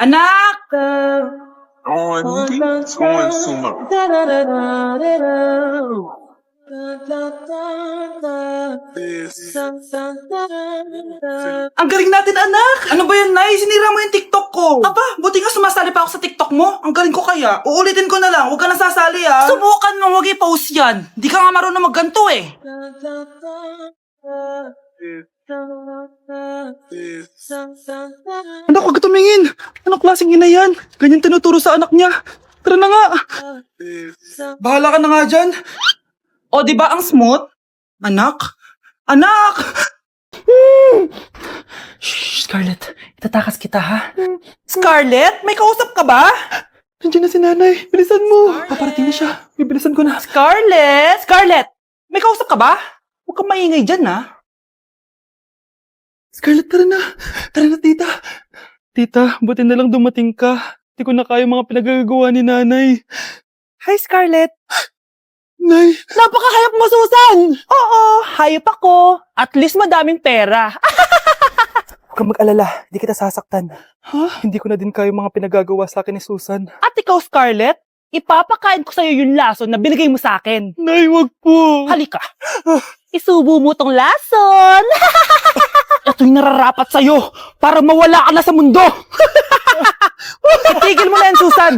Anak! Going sumo. Ang galing natin, anak! Ano ba yan, Nay? Sinira mo yung TikTok ko. Aba, buti nga sumasali pa ako sa TikTok mo. Ang galing ko kaya. Uulitin ko na lang. Huwag ka nasasali, ah. Subukan mo, huwag i-post yan. Di ka nga marunong magganto, eh. Anak, huwag tumingin. Anong klaseng ina yan? Ganyan tinuturo sa anak niya. Tara na nga. Bahala ka na nga dyan. O, di ba ang smooth? Anak? Anak! Shh, Scarlett. Itatakas kita, ha? Scarlett? May kausap ka ba? Nandiyan na si nanay. Bilisan mo. Paparating na siya. Bibilisan ko na. Scarlett! Scarlett! May kausap ka ba? Huwag kang maingay dyan, ha? Scarlett, tara na. Tara na, tita. Tita, buti na lang dumating ka. Hindi ko na kaya mga pinagagawa ni nanay. Hi, Scarlett. Nay. Napaka-hayop mo, Susan! Oo, hayop ako. At least madaming pera. Huwag kang mag-alala, hindi kita sasaktan. Ha? Hindi ko na din kaya mga pinagagawa sa akin ni Susan. At ikaw, Scarlett, ipapakain ko sa'yo yung lason na binigay mo sa akin. Nay, wag po. Halika. Isubo mo tong lason. Ito'y nararapat sa'yo para mawala ka na sa mundo. Itigil mo na yan, Susan.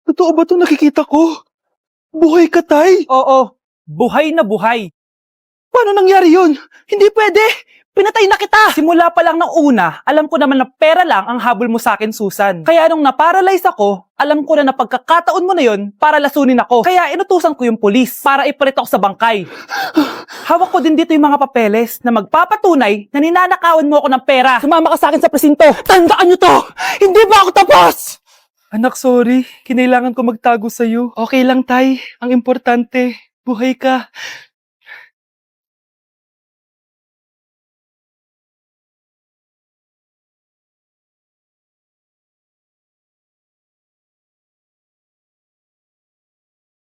Totoo ba itong nakikita ko? Buhay ka, Tay? Oo, buhay na buhay. Paano nangyari yun? Hindi pwede. Pinatay na kita. Simula pa lang ng una, alam ko naman na pera lang ang habol mo sa akin, Susan. Kaya nung naparalyze ako, alam ko na pagkakataon mo na yun para lasunin ako. Kaya inutusan ko yung pulis para ipalit ako sa bangkay. Hawak ko din dito yung mga papeles na magpapatunay na ninanakawan mo ako ng pera. Sumama ka sa akin sa presinto. Tandaan nyo to! Hindi ba ako tapos? Anak, sorry. Kinailangan ko magtago sa'yo. Okay lang, Tay. Ang importante, buhay ka.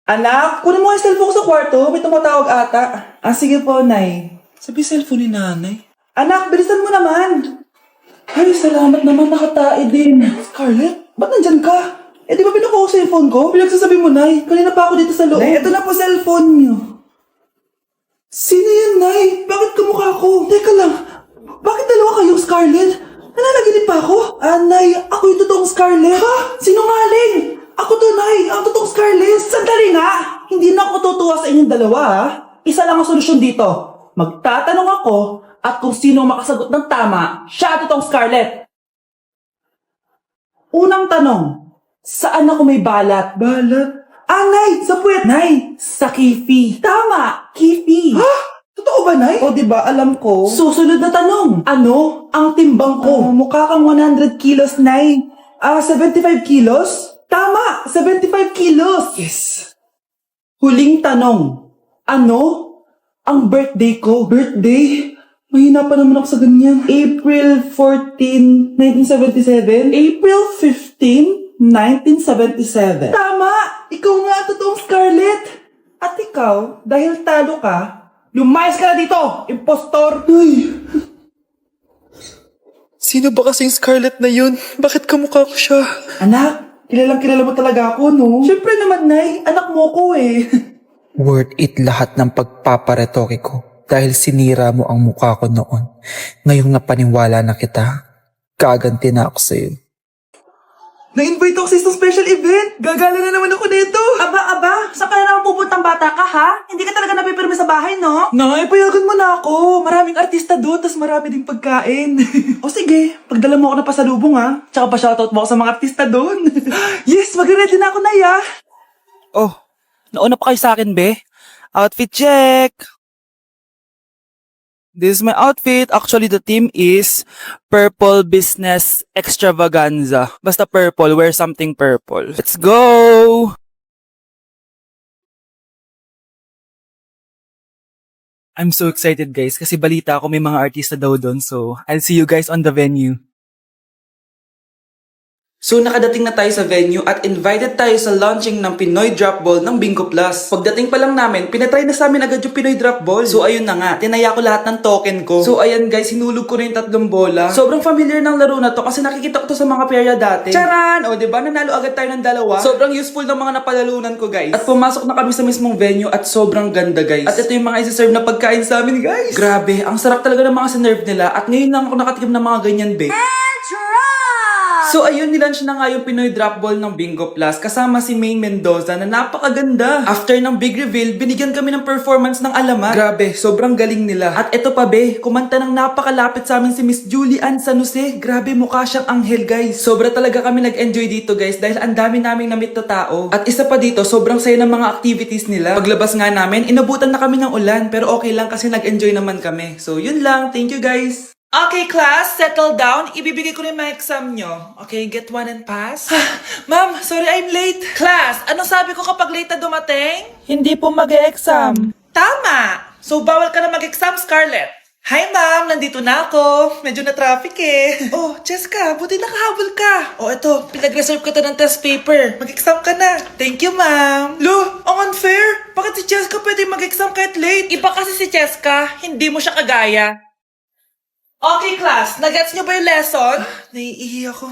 Anak, kunin mo yung cellphone ko sa kwarto. May tumatawag ata. Sige po, Nay. Sabi cellphone ni nanay. Anak, bilisan mo naman. Ay, salamat naman. Nakatae din. Scarlett, ba't nandyan ka? Eh, di ba pinukuha ko sa phone ko? Pinagsasabi mo, Nay. Kanina pa ako dito sa loob. Nay, ito na po cellphone niyo. Sino yan, Nay? Bakit kamukha ko? Teka lang. Bakit dalawa kayong Scarlett? Nananaginip pa ako? Nay, ako yung totoong Scarlett. Ha? Sinungaling! Ako to, Nay. Ang totoong Scarlett. Sandali nga. Hindi na ako tutuwa sa inyong dalawa, ha? Isa lang ang solusyon dito. Magtatanong ako at kung sino ang makasagot ng tama, siya ang totoong Scarlett. Unang tanong, saan ako may balat? Balat? Nay, sa puwet. Nay, sa kifi. Tama, kifi. Ha? Totoo ba, Nay? O, diba, alam ko. Susunod na tanong. Ano ang timbang ko? Mukha kang 100 kilos, Nay. 75 kilos? Tama, 75 kilos. Yes. Huling tanong. Ano ang birthday ko? Birthday? Mahina pa naman ako sa ganyan. April 14, 1977? April 15, 1977. Tama! Ikaw nga ang totoong Scarlett! At ikaw, dahil talo ka, lumayas ka na dito, impostor! Ay! Sino ba kasing Scarlett na yun? Bakit kamukha ko siya? Anak, kilalang kilala mo talaga ako, no? Siyempre naman, Nay. Anak mo ko eh. Worth it lahat ng pagpaparetoke ko dahil sinira mo ang mukha ko noon. Ngayong napaniwala na kita, gaganti na ako sa'yo. Na-invite ako sa isang special event. Gagala na naman ako dito. Aba. Saan ka na naman pupuntang bata ka, ha? Hindi ka talaga napipirme sa bahay, no? Nay, payagan mo na ako. Maraming artista doon, tas marami ding pagkain. O sige, pagdala mo ako na pasalubong, ha? Tsaka pa-shoutout mo ako sa mga artista doon. Yes, magre-ready na ako, Nay, ha? Oh, nauna pa kayo sa akin, be. Outfit check. This is my outfit. Actually, the theme is Purple Business Extravaganza. Basta purple, wear something purple. Let's go! I'm so excited, guys, kasi balita ako may mga artista daw doon. So, I'll see you guys on the venue. So nakadating na tayo sa venue at invited tayo sa launching ng Pinoy Drop Ball ng Bingo Plus. Pagdating pa lang namin, pinatry na sa amin agad yung Pinoy Drop Ball. So ayun na nga, tinaya ko lahat ng token ko. So ayan guys, hinulog ko na yung 3 bola. Sobrang familiar ng laro na to kasi nakikita ko to sa mga perya dati. Charan! O diba, nanalo agad tayo ng 2. Sobrang useful ng mga napalalunan ko guys. At pumasok na kami sa mismong venue at sobrang ganda guys. At ito yung mga isi-serve na pagkain sa amin guys. Grabe, ang sarap talaga ng mga sinerve nila at ngayon lang ako nakatikim ng mga ganyan be. So ayun, nilaunch na nga yung Pinoy Drop Ball ng Bingo Plus kasama si Maine Mendoza na napakaganda. After ng big reveal, binigyan kami ng performance ng alamat. Grabe, sobrang galing nila. At eto pa be, kumanta ng napakalapit sa amin si Miss Julie Ann San Jose. Grabe, mukha siyang anghel guys. Sobra talaga kami nag-enjoy dito guys dahil ang dami naming na-meet na tao. At isa pa dito, sobrang saya ng mga activities nila. Paglabas nga namin, inabutan na kami ng ulan pero okay lang kasi nag-enjoy naman kami. So yun lang, thank you guys. Okay, class, settle down. Ibibigay ko na yung mga exam nyo. Okay, get 1 and pass. Ma'am, sorry I'm late. Class, anong sabi ko kapag late na dumating? Hindi po mag-e-exam. Tama! So, bawal ka na mag-exam, Scarlett. Hi, ma'am. Nandito na ako. Medyo na-traffic eh. Oh, Jessica, buti nakahabol ka. Oh, eto, pinag-reserve ka ng test paper. Mag-exam ka na. Thank you, ma'am. Lo, ang unfair. Bakit si Jessica pwede mag-exam kahit late? Iba kasi si Jessica, hindi mo siya kagaya. Okay, class. Nagets niyo ba yung lesson? Naiihi ako.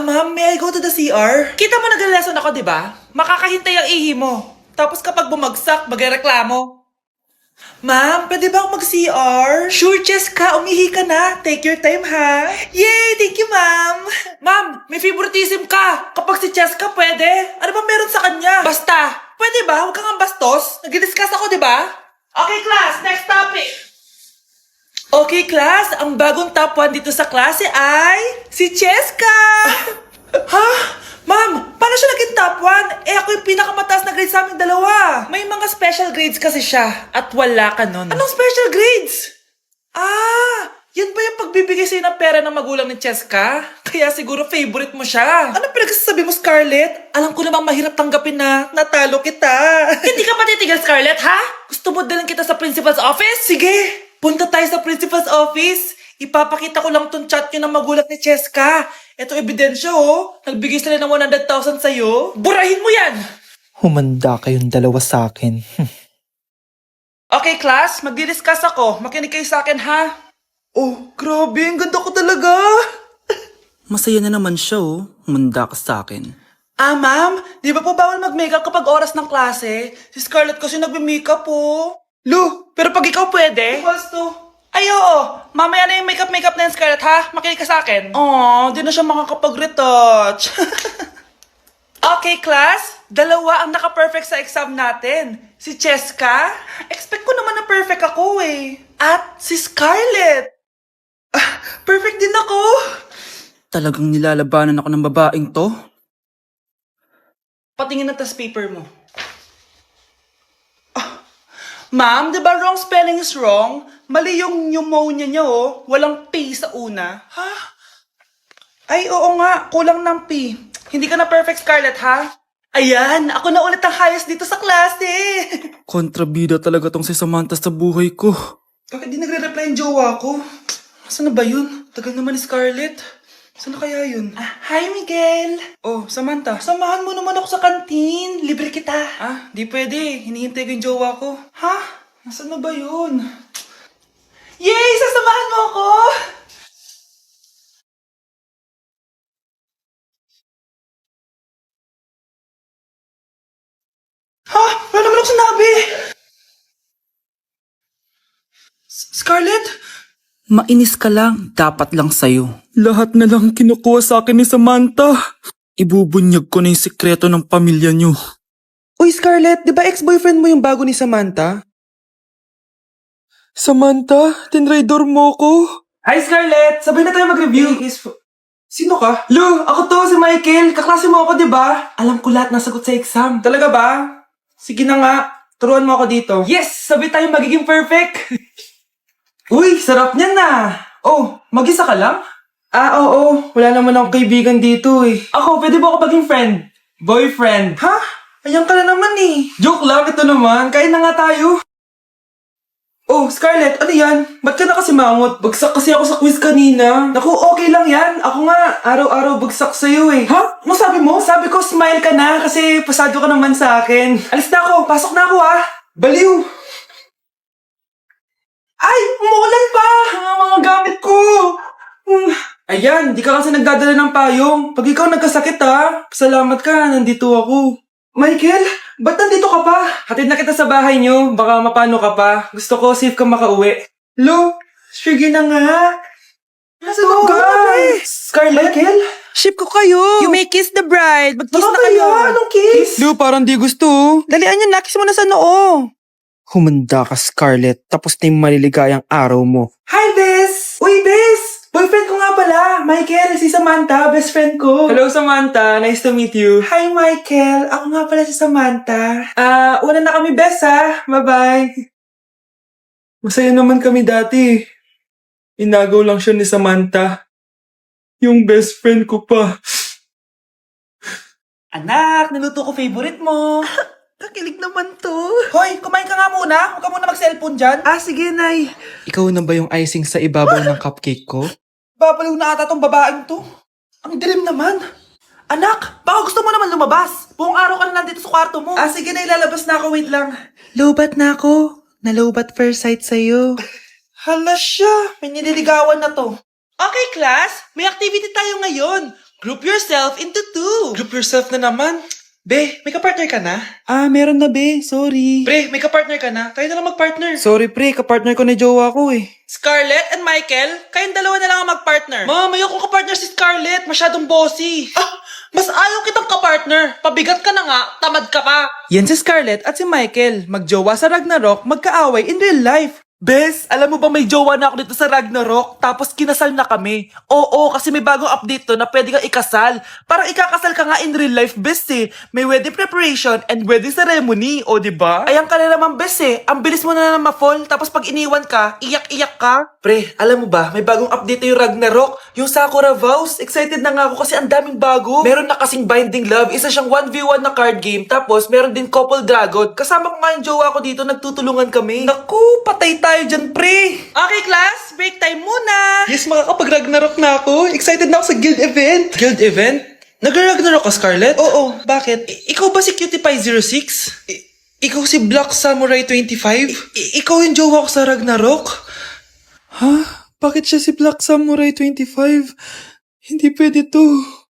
Ma'am, may I go to the CR? Kita mo nag-lesson ako, di ba? Makakahintay ang ihi mo. Tapos kapag bumagsak, magreklamo. Ma'am, pwede ba akong mag-CR? Sure, Jessica. Umihi ka na. Take your time, ha? Yay! Thank you, ma'am. Ma'am, may favoritism ka. Kapag si Jessica, pwede. Ano ba meron sa kanya? Basta. Pwede ba? Huwag kang ang bastos. Nag-discuss ako, di ba? Okay, class. Next topic. Okay, class, ang bagong top 1 dito sa klase ay si Cheska! Ha? Ma'am, paano siya naging top 1? Ako yung pinakamataas na grade sa aming dalawa. May mga special grades kasi siya at wala ka nun. Anong special grades? Yan ba yung pagbibigay sa'yo ng pera ng magulang ni Cheska? Kaya siguro favorite mo siya. Ano pinagsasabi mo, Scarlett? Alam ko namang mahirap tanggapin na natalo kita. Hindi ka patitigil, Scarlett, ha? Gusto mo dalhin kita sa principal's office? Sige! Punta tayo sa principal's office. Ipapakita ko lang tong chat nyo ng magulang ni Cheska. Ito ebidensya, oh. Nagbigay sila ng 100,000 sa'yo. Burahin mo yan! Humanda kayong dalawa sa akin. Okay, class. Magdi-discuss ako. Makinig kayo sa akin, ha? Oh, grabe. Ang ganda ko talaga. Masaya na naman siya, oh. Humanda ka sa akin. Ma'am. Di ba po bawal mag-makeup kapag oras ng klase? Si Scarlett kasi nagme-makeup, oh. Lu, pero pag ikaw pwede? Equals to. Ay, oo. Mamaya na yung makeup na yung Scarlett, ha? Makinig ka sa akin. Aww, di na siya makakapag-retouch. Okay, class. 2 ang naka-perfect sa exam natin. Si Cheska. Expect ko naman na perfect ako, eh. At si Scarlett. Perfect din ako. Talagang nilalabanan ako ng babaeng to. Patingin na test paper mo. Ma'am, di ba wrong spelling is wrong? Mali yung pneumonia niya, oh. Walang P sa una. Ha? Ay, oo nga. Kulang ng P. Hindi ka na perfect, Scarlett, ha? Ayan, ako na ulit ang highest dito sa klase. Kontrabida talaga tong si Samantha sa buhay ko. Bakit di nagre-reply yung jowa ko? Saan na ba yun? Tagal naman ni Scarlett. Saan na kaya yun? Hi, Miguel! Oh, Samantha, samahan mo naman ako sa kantin. Libre kita. Di pwede. Hinihintay ko yung jowa ko. Ha? Nasaan na ba yun? Yay! Sasamahan mo ako! Ha? Wala naman ako sinabi! Scarlett? Mainis ka lang. Dapat lang sa'yo. Lahat na lang kinukuha sa akin ni Samantha. Ibubunyag ko na yung sikreto ng pamilya niyo. Uy, Scarlett, di ba ex-boyfriend mo yung bago ni Samantha? Samantha, tinraidor mo ko. Hi, Scarlett! Sabay na tayo mag-review. Sino ka? Lu, ako to, si Michael. Kaklase mo ako, di ba? Alam ko lahat ng sagot sa exam. Talaga ba? Sige na nga. Turuan mo ako dito. Yes! Sabay tayo magiging perfect. Uy, sarap niyan na. Oh, mag-isa ka lang? Oo. Wala naman akong kaibigan dito eh. Ako, pwede ba ako maging friend? Boyfriend. Ha? Ayan ka na naman eh. Joke lang, ito naman. Kain na nga tayo. Oh, Scarlett, ano yan? Ba't ka na kasi mangot? Bagsak kasi ako sa quiz kanina. Naku, okay lang yan. Ako nga, araw-araw bagsak sa'yo eh. Ha? Ano sabi mo? Sabi ko, smile ka na kasi pasado ka naman sa akin. Alis na ako, pasok na ako ah. Baliw! Ay, umuulan pa! Ang mga gamit ko! Ayan, di ka kasi nagdadala ng payong. Pag ikaw nagkasakit ha, salamat ka, nandito ako. Michael, ba't nandito ka pa? Hatid na kita sa bahay niyo, baka mapano ka pa. Gusto ko safe ka makauwi. Lo, sige na nga. Nasaan ka? Scarlett? Michael? Ship ko kayo. You may kiss the bride. Mag-kiss na kayo. Anong kiss? Lu, parang di gusto. Dalian yan, nakis mo na sa noo. Humanda ka, Scarlett. Tapos na yung maliligayang araw mo. Hi, Bes! Uy, Bes! Boyfriend ko nga pala, Michael, si Samantha, best friend ko. Hello, Samantha. Nice to meet you. Hi, Michael. Ako nga pala si Samantha. Una na kami, Bes, ha? Bye-bye. Masaya naman kami dati. Inagaw lang siya ni Samantha. Yung best friend ko pa. Anak, niluto ko favorite mo. Nakilig naman to. Hoy, kumain ka nga muna. Huwag ka muna mag-cellphone dyan. Sige, Nay. Ikaw na ba yung icing sa ibabaw ng cupcake ko? Babaliw na ata tong babaeng to. Ang dilim naman. Anak, baka gusto mo naman lumabas. Buong araw ka na nandito sa kwarto mo. Sige na, ilalabas na ako. Wait lang. Lobat na ako. Nalobat first sight sa'yo. Hala siya. May nililigawan na to. Okay, class. May activity tayo ngayon. Group yourself into 2. Group yourself na naman. Be, may kapartner ka na? Meron na, be. Sorry. Pre, may kapartner ka na? Tayo na lang magpartner. Sorry, pre. Kapartner ko na jowa ko eh. Scarlett and Michael, kayong dalawa na lang ang magpartner. Ma'am, ayoko kapartner si Scarlett. Masyadong bossy. Mas ayaw kitang kapartner. Pabigat ka na nga, tamad ka pa. Yan si Scarlett at si Michael. Magjowa sa Ragnarok, magkaaway in real life. Bes, alam mo ba may jowa na ako dito sa Ragnarok? Tapos kinasal na kami. Oo, kasi may bagong update to na pwede kang ikasal. Parang ikakasal ka nga in real life, bes eh. May wedding preparation and wedding ceremony, o diba? Ayan ka na naman, bes eh. Ang bilis mo na ma-fall, tapos pag iniwan ka, iyak-iyak ka. Pre, alam mo ba, may bagong update na yung Ragnarok. Yung Sakura Vows. Excited na nga ako kasi ang daming bago. Meron na kasing Binding Love, isa siyang 1v1 na card game. Tapos meron din Couple Dragon. Kasama ko nga yung jowa ko dito, nagtutulungan kami. Naku, patay tayo dyan, pre. Okay, class. Break time muna. Yes, makakapag-Ragnarok na ako. Excited na ako sa guild event. Guild event? Nag-Ragnarok ka, Scarlett? Oo, bakit? Ikaw ba si Cutie Pie 06? Ikaw si Black Samurai 25? Ikaw yung jowa ko sa Ragnarok? Ha? Bakit siya si Black Samurai 25? Hindi pwede to.